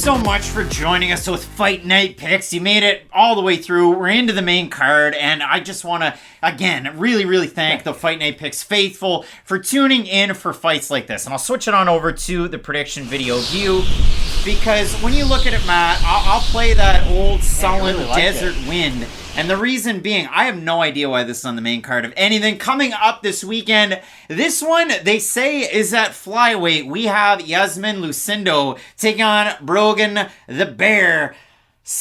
so much for joining us with Fight Night Picks. You made it all the way through. We're into the main card, and I just want to, again, really thank the Fight Night Picks faithful for tuning in for fights like this. And I'll switch it on over to the prediction video view, because when you look at it, Matt, I'll play that old sullen desert wind. And the reason being, I have no idea why this is on the main card of anything. Coming up this weekend, this one, they say, is at flyweight. We have Iasmin Lucindo taking on Brogan the Bear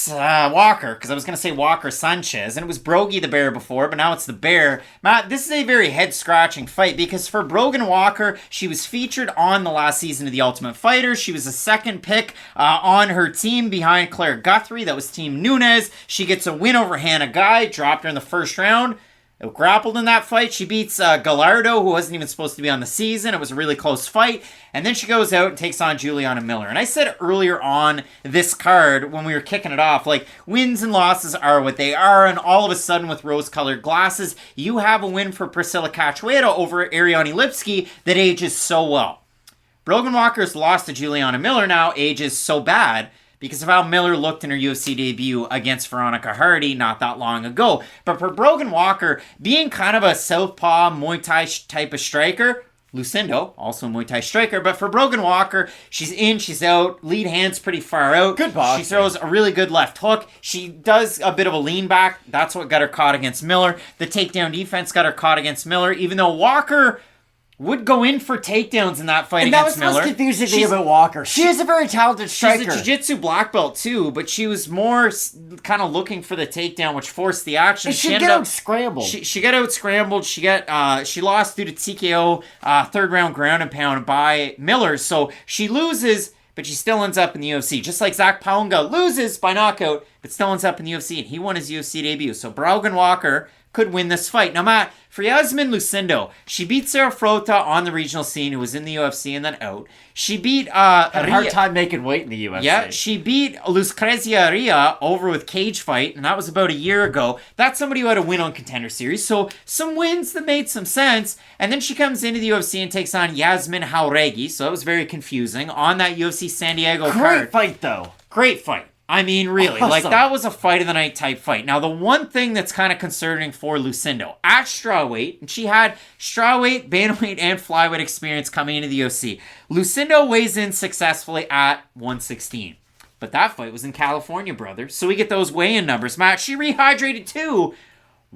Walker, because I was going to say Walker Sanchez, and it was Brogy the Bear before, but now it's the Bear. Matt, this is a very head-scratching fight, because for Brogan Walker, she was featured on the last season of The Ultimate Fighter. She was a second pick on her team behind Claire Guthrie. That was Team Nunes. She gets a win over Hannah Guy, dropped her in the first round. Grappled in that fight. She beats Gallardo, who wasn't even supposed to be on the season. It was a really close fight. And then she goes out and takes on Juliana Miller. And I said earlier on this card, when we were kicking it off, like, wins and losses are what they are. And all of a sudden, with rose-colored glasses, you have a win for Priscila Cachoeira over Ariane Lipski that ages so well. Brogan Walker's lost to Juliana Miller now ages so bad because of how Miller looked in her UFC debut against Veronica Hardy not that long ago. But for Brogan Walker, being kind of a southpaw Muay Thai type of striker, Lucindo, also a Muay Thai striker, but for Brogan Walker, she's in, she's out, lead hand's pretty far out. Good box. She throws a really good left hook. She does a bit of a lean back. That's what got her caught against Miller. The takedown defense got her caught against Miller, even though Walker would go in for takedowns in that fight against Miller. And that was the most confusing thing about Walker. She is a very talented striker. She's a jiu-jitsu black belt too, but she was more kind of looking for the takedown, which forced the action. And she got out-scrambled. She got out-scrambled. She lost due to TKO, third round ground and pound by Miller. So she loses, but she still ends up in the UFC. Just like Zach Paunga loses by knockout, but still ends up in the UFC, and he won his UFC debut. So Brogan Walker could win this fight. Now, Matt, for Iasmin Lucindo, she beat Sarah Frota on the regional scene, who was in the UFC and then out. She beat had a hard time making weight in the UFC. Yeah, she beat Lucrezia Ria over with Cage Fight, and that was about a year ago. That's somebody who had a win on Contender Series, so some wins that made some sense. And then she comes into the UFC and takes on Yasmin Jauregui, so that was very confusing, on that UFC San Diego card. Great fight, though. Great fight. I mean, really, awesome. Like, that was a fight of the night type fight. Now, the one thing that's kind of concerning for Lucindo, at strawweight, and she had strawweight, bantamweight, and flyweight experience coming into the UFC. Lucindo weighs in successfully at 116. But that fight was in California, brother. So we get those weigh-in numbers. Matt, she rehydrated too.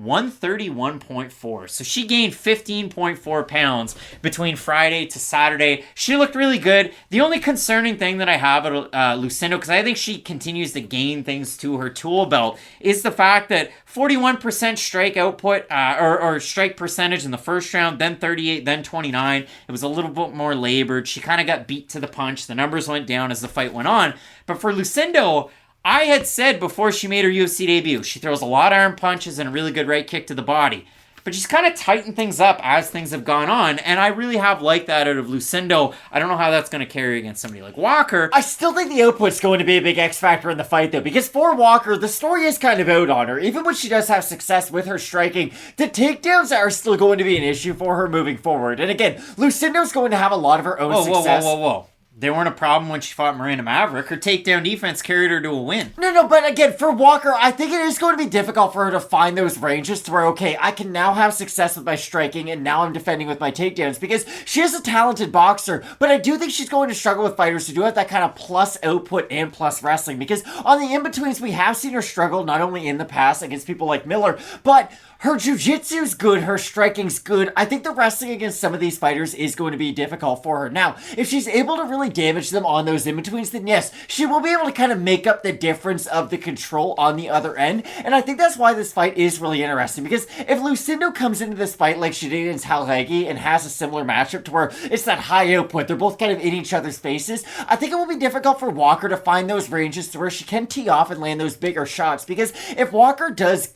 131.4. So she gained 15.4 pounds between Friday to Saturday. She looked really good. The only concerning thing that I have at Lucindo, because I think she continues to gain things to her tool belt, is the fact that 41% strike output, or strike percentage in the first round, then 38, then 29. It was a little bit more labored. She kind of got beat to the punch. The numbers went down as the fight went on. But for Lucindo, I had said before she made her UFC debut, she throws a lot of arm punches and a really good right kick to the body. But she's kind of tightened things up as things have gone on, and I really have liked that out of Lucindo. I don't know how that's going to carry against somebody like Walker. I still think the output's going to be a big X factor in the fight, though, because for Walker, the story is kind of out on her. Even when she does have success with her striking, the takedowns are still going to be an issue for her moving forward. And again, Lucindo's going to have a lot of her own success. Whoa. They weren't a problem when she fought Miranda Maverick. Her takedown defense carried her to a win. No, but again, for Walker, I think it is going to be difficult for her to find those ranges to where, okay, I can now have success with my striking, and now I'm defending with my takedowns, because she is a talented boxer, but I do think she's going to struggle with fighters who do have that kind of plus output and plus wrestling, because on the in-betweens, we have seen her struggle not only in the past against people like Miller, but her jiu-jitsu's good, her striking's good. I think the wrestling against some of these fighters is going to be difficult for her. Now, if she's able to really damage them on those in-betweens, then yes, she will be able to kind of make up the difference of the control on the other end. And I think that's why this fight is really interesting, because if Lucindo comes into this fight like she did against Jauregui and has a similar matchup to where it's that high output, they're both kind of in each other's faces, I think it will be difficult for Walker to find those ranges to where she can tee off and land those bigger shots, because if Walker does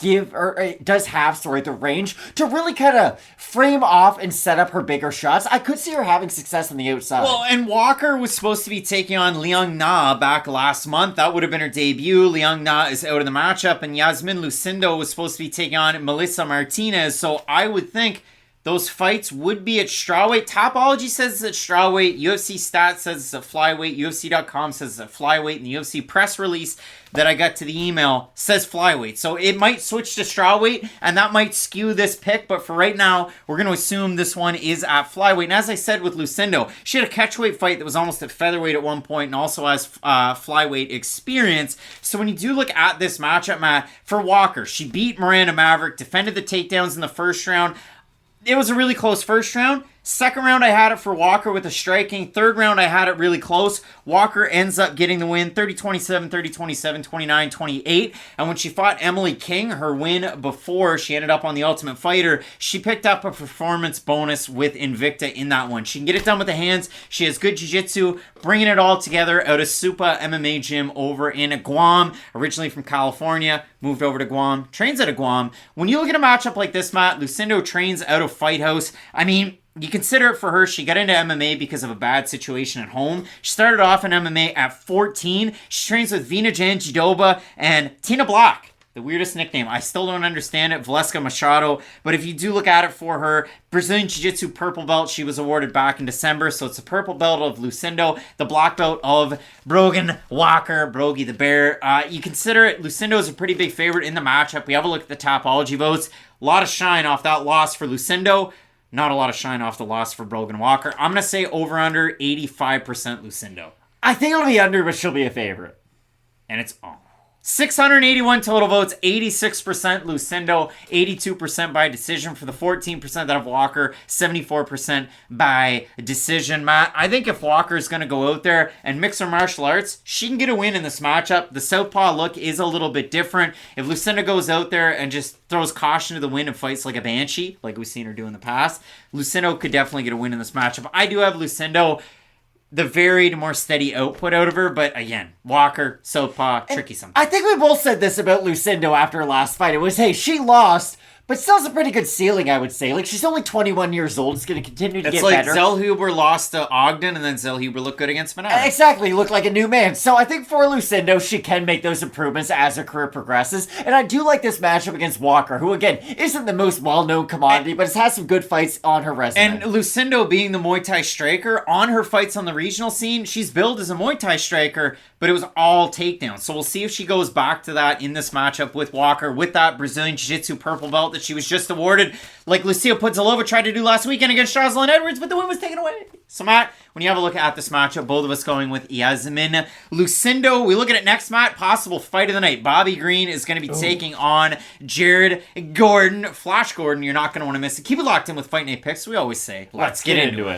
have the range to really kind of frame off and set up her bigger shots, I could see her having success on the outside. Well, and Walker was supposed to be taking on Liang Na back last month. That would have been her debut. Liang Na is out of the matchup, and Iasmin Lucindo was supposed to be taking on Melissa Martinez, so I would think those fights would be at strawweight. Topology says it's at strawweight. UFC Stats says it's at flyweight. UFC.com says it's at flyweight. And the UFC press release that I got to the email says flyweight. So it might switch to strawweight, and that might skew this pick. But for right now, we're going to assume this one is at flyweight. And as I said with Lucindo, she had a catchweight fight that was almost at featherweight at one point and also has flyweight experience. So when you do look at this matchup, Matt, for Walker, she beat Miranda Maverick, defended the takedowns in the first round. It was a really close first round. Second round, I had it for Walker with the striking. Third round, I had it really close. Walker ends up getting the win, 30-27, 30-27, 29-28. And when she fought Emily King, her win before she ended up on the Ultimate Fighter, she picked up a performance bonus with Invicta in that one. She can get it done with the hands. She has good jiu-jitsu, bringing it all together out of Supa MMA gym over in Guam, originally from California, moved over to Guam, trains out of Guam. When you look at a matchup like this, Matt, Lucindo trains out of Fight House. I mean, you consider it for her. She got into MMA because of a bad situation at home. She started off in MMA at 14. She trains with Vina Janjidoba and Tina Block. The weirdest nickname. I still don't understand it. Valeska Machado. But if you do look at it for her, Brazilian Jiu-Jitsu purple belt she was awarded back in December. So it's a purple belt of Lucindo, the black belt of Brogan, Walker, Brogy the Bear. You consider it, Lucindo is a pretty big favorite in the matchup. We have a look at the Topology votes. A lot of shine off that loss for Lucindo. Not a lot of shine off the loss for Brogan Walker. I'm going to say over under 85% Lucindo. I think it'll be under, but she'll be a favorite. And it's on. 681 total votes, 86% Lucindo, 82% by decision for the 14% that have Walker, 74% by decision. Matt, I think if Walker is going to go out there and mix her martial arts, she can get a win in this matchup. The southpaw look is a little bit different. If Lucindo goes out there and just throws caution to the wind and fights like a banshee, like we've seen her do in the past, Lucindo could definitely get a win in this matchup. I do have Lucindo, the varied, more steady output out of her, but again, Walker, southpaw, tricky sometimes. I think we both said this about Lucindo after her last fight. It was, hey, she lost, but still has a pretty good ceiling, I would say. Like, she's only 21 years old. It's going to continue to get better. It's like Zellhuber lost to Ogden, and then Zellhuber looked good against Manara. Exactly. Looked like a new man. So I think for Lucindo, she can make those improvements as her career progresses. And I do like this matchup against Walker, who, again, isn't the most well-known commodity, but has had some good fights on her resume. And Lucindo being the Muay Thai striker, on her fights on the regional scene, she's billed as a Muay Thai striker, but it was all takedowns. So we'll see if she goes back to that in this matchup with Walker, with that Brazilian Jiu-Jitsu purple belt that she was just awarded, like Lucia Pudzilova tried to do last weekend against Jocelyn Edwards, but the win was taken away. So Matt, when you have a look at this matchup, both of us going with Iasmin Lucindo. We look at it next, Matt, possible fight of the night. Bobby Green is going to be taking on Jared Gordon. Flash Gordon, you're not going to want to miss it. Keep it locked in with Fight Night Picks. We always say, let's get into it.